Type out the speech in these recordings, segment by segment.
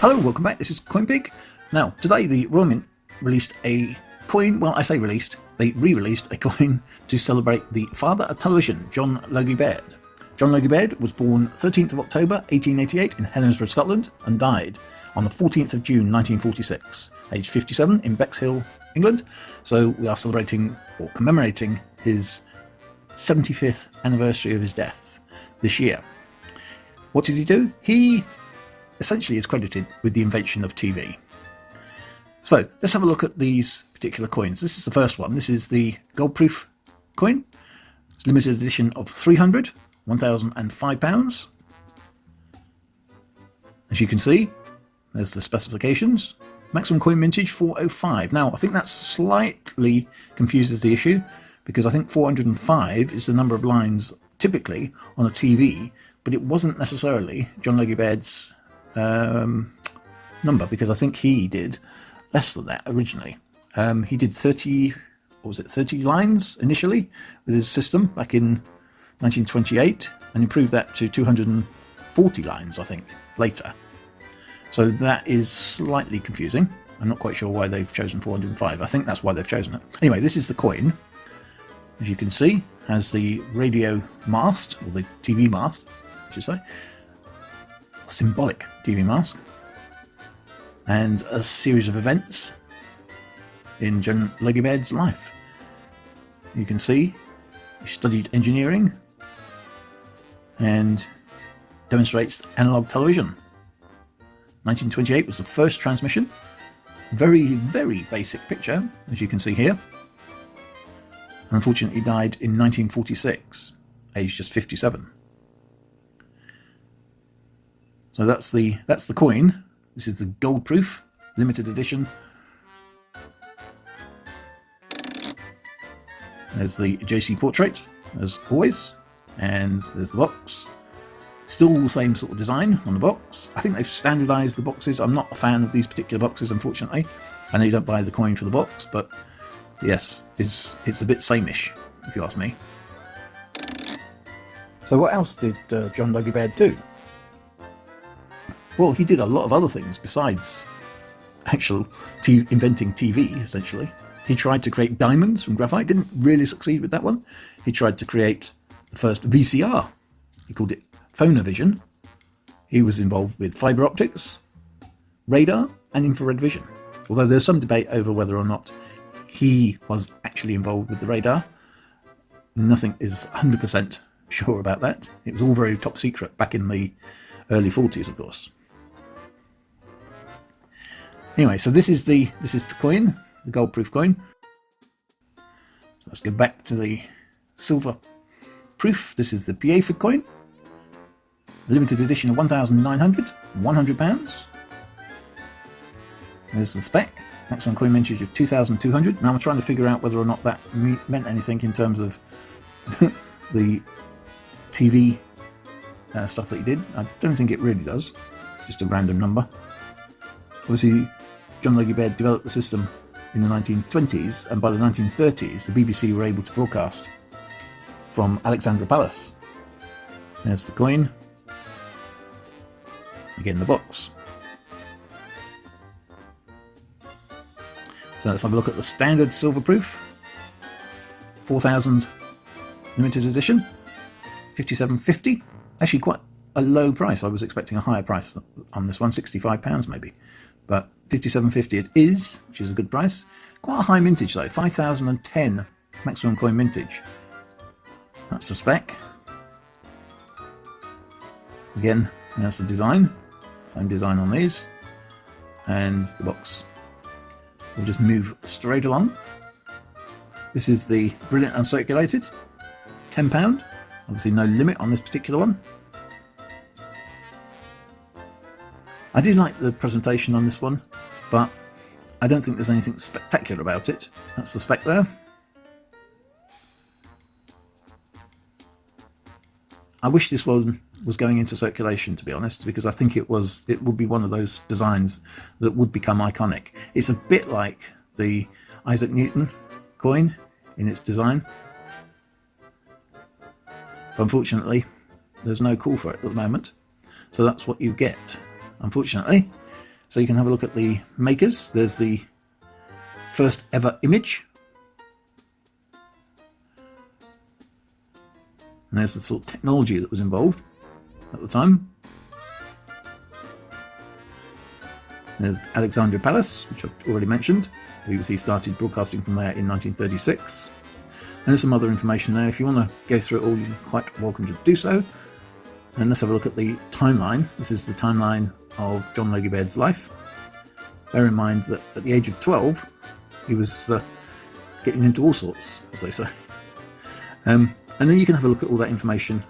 Hello, welcome back. This is CoinPig. Now, today the Royal Mint released a coin. Well, I say released. They re-released a coin to celebrate the father of television, John Logie Baird. John Logie Baird was born 13th of October 1888 in Helensburgh, Scotland, and died on the 14th of June 1946, aged 57 in Bexhill, England. So we are celebrating or commemorating his 75th anniversary of his death this year. What did he do? He essentially is credited with the invention of TV. So let's have a look at these particular coins. This is the first one. This is the gold proof coin. It's limited edition of 300, £1,005. As you can see, there's the specifications. Maximum coin mintage 405. Now, I think that slightly confuses the issue, because I think 405 is the number of lines typically on a TV, but it wasn't necessarily John Logie Baird's number, because I think he did less than that originally. He did 30 lines initially with his system back in 1928, and improved that to 240 lines, I think, later. So that is slightly confusing. I'm not quite sure why they've chosen 405. I think that's why they've chosen it. Anyway, this is the coin. As you can see, has the radio mast, or the TV mast, I should say, symbolic TV mast, and a series of events in John Logie Baird's life. You can see he studied engineering and demonstrates analog television. 1928 was the first transmission. Very, very basic picture, as you can see here. Unfortunately, he died in 1946, aged just 57. So that's the coin. This is the gold proof limited edition. There's the JC portrait, as always, and there's the box. Still the same sort of design on the box. I think they've standardized the boxes. I'm not a fan of these particular boxes, unfortunately. I know you don't buy the coin for the box, but yes, it's a bit same-ish, if you ask me. So what else did John Logie Baird do? Well, he did a lot of other things besides inventing TV, essentially. He tried to create diamonds from graphite, didn't really succeed with that one. He tried to create the first VCR. He called it Phonovision. He was involved with fibre optics, radar, and infrared vision. Although there's some debate over whether or not he was actually involved with the radar. Nothing is 100% sure about that. It was all very top secret back in the early 40s, of course. Anyway, so this is the coin, the gold proof coin. So let's go back to the silver proof. This is the Pieford coin. Limited edition of 1,900, £100. There's the spec. Maximum coin mintage of 2,200. Now I'm trying to figure out whether or not that meant anything in terms of the TV stuff that he did. I don't think it really does. Just a random number. Obviously, John Logie Baird developed the system in the 1920s, and by the 1930s, the BBC were able to broadcast from Alexandra Palace. There's the coin. Again, the box. So let's have a look at the standard silver proof. 4,000 limited edition. 57.50. Actually quite a low price. I was expecting a higher price on this one, £65 maybe. But 57.50 it is, which is a good price. Quite a high mintage though, 5,010 maximum coin mintage. That's the spec. Again, there's the design. Same design on these. And the box. We'll just move straight along. This is the Brilliant Uncirculated, £10. Obviously no limit on this particular one. I do like the presentation on this one, but I don't think there's anything spectacular about it. That's the spec there. I wish this one was going into circulation, to be honest, because I think it would be one of those designs that would become iconic. It's a bit like the Isaac Newton coin in its design, but unfortunately there's no call for it at the moment, so that's what you get, unfortunately. So you can have a look at the makers. There's the first ever image. And there's the sort of technology that was involved at the time. There's Alexandria Palace, which I've already mentioned. BBC started broadcasting from there in 1936. And there's some other information there. If you want to go through it all, you're quite welcome to do so. And let's have a look at the timeline. This is the timeline of John Logie Baird's life. Bear in mind that at the age of 12, he was getting into all sorts, as they say. And then you can have a look at all that information.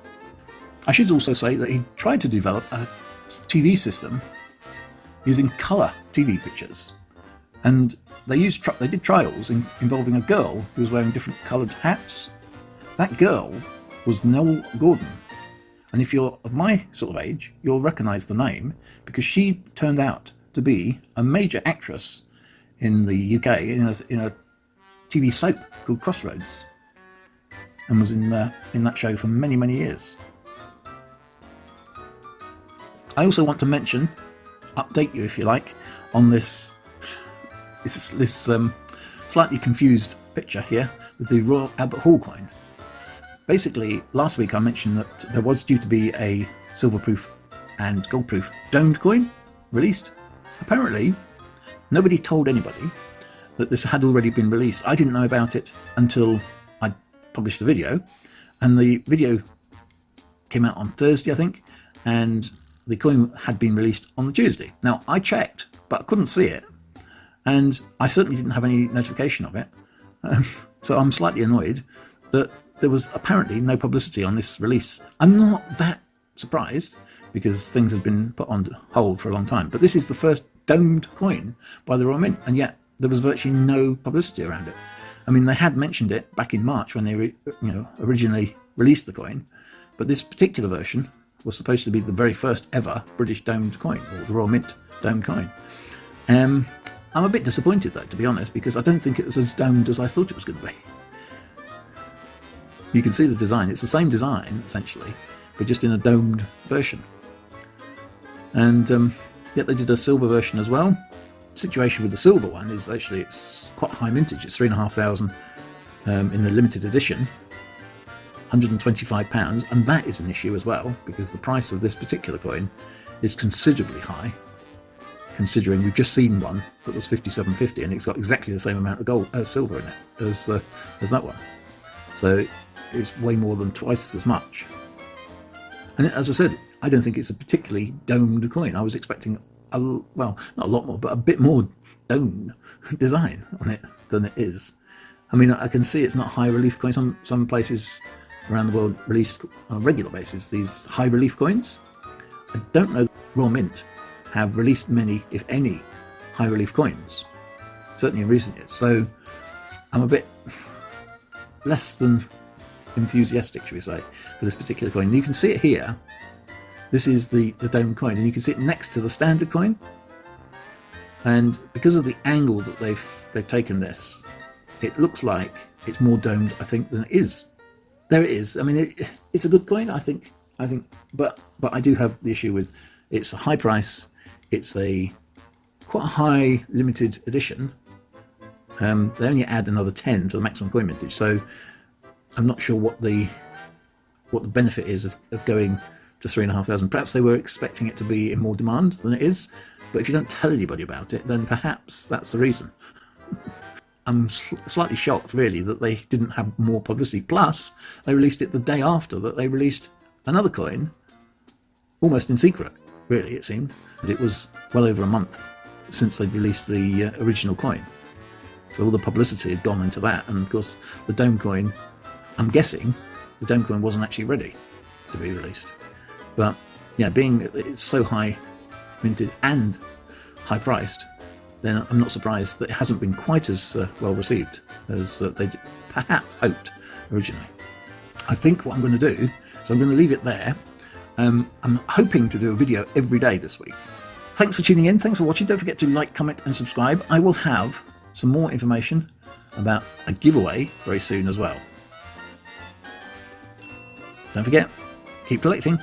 I should also say that he tried to develop a TV system using colour TV pictures. And they did trials involving a girl who was wearing different coloured hats. That girl was Nell Gordon. And if you're of my sort of age, you'll recognise the name because she turned out to be a major actress in the UK in a TV soap called Crossroads, and was in that show for many, many years. I also want to mention, update you if you like, on this slightly confused picture here with the Royal Albert Hall coin. Basically, last week I mentioned that there was due to be a silver-proof and gold-proof domed coin released. Apparently, nobody told anybody that this had already been released. I didn't know about it until I published a video, and the video came out on Thursday, I think, and the coin had been released on the Tuesday. Now, I checked, but I couldn't see it, and I certainly didn't have any notification of it. So I'm slightly annoyed that there was apparently no publicity on this release. I'm not that surprised because things have been put on hold for a long time. But this is the first domed coin by the Royal Mint, and yet there was virtually no publicity around it. I mean, they had mentioned it back in March when they originally released the coin, but this particular version was supposed to be the very first ever British domed coin, or the Royal Mint domed coin. I'm a bit disappointed though, to be honest, because I don't think it was as domed as I thought it was going to be. You can see the design. It's the same design, essentially, but just in a domed version. And yet they did a silver version as well. The situation with the silver one is actually it's quite high mintage. It's £3,500 in the limited edition, £125, and that is an issue as well, because the price of this particular coin is considerably high, considering we've just seen one that was £57.50 and it's got exactly the same amount of silver in it as that one. So it's way more than twice as much. And as I said, I don't think it's a particularly domed coin. I was expecting well, not a lot more, but a bit more domed design on it than it is. I mean, I can see it's not high relief coins. Some places around the world release on a regular basis these high relief coins. I don't know Royal Mint have released many, if any, high relief coins, certainly in recent years. So I'm a bit less than enthusiastic, shall we say, for this particular coin. And you can see it here. This is the domed coin, and you can see it next to the standard coin. And because of the angle that they've taken this, it looks like it's more domed, I think, than it is. There it is. I mean, it's a good coin, I think, but I do have the issue with it's a high price. It's a quite high limited edition. They only add another 10 to the maximum coin mintage, so I'm not sure what the benefit is of going to £3,500. Perhaps they were expecting it to be in more demand than it is, but if you don't tell anybody about it, then perhaps that's the reason. I'm slightly shocked, really, that they didn't have more publicity. Plus, they released it the day after that they released another coin, almost in secret, really, it seemed. It was well over a month since they'd released the original coin. So all the publicity had gone into that, and of course, the dome coin, I'm guessing, the dome coin wasn't actually ready to be released. But yeah, being it's so high minted and high priced, then I'm not surprised that it hasn't been quite as well received as they perhaps hoped originally. I think what I'm going to do is I'm going to leave it there. I'm hoping to do a video every day this week. Thanks for tuning in. Thanks for watching. Don't forget to like, comment and subscribe. I will have some more information about a giveaway very soon as well. Don't forget, keep collecting.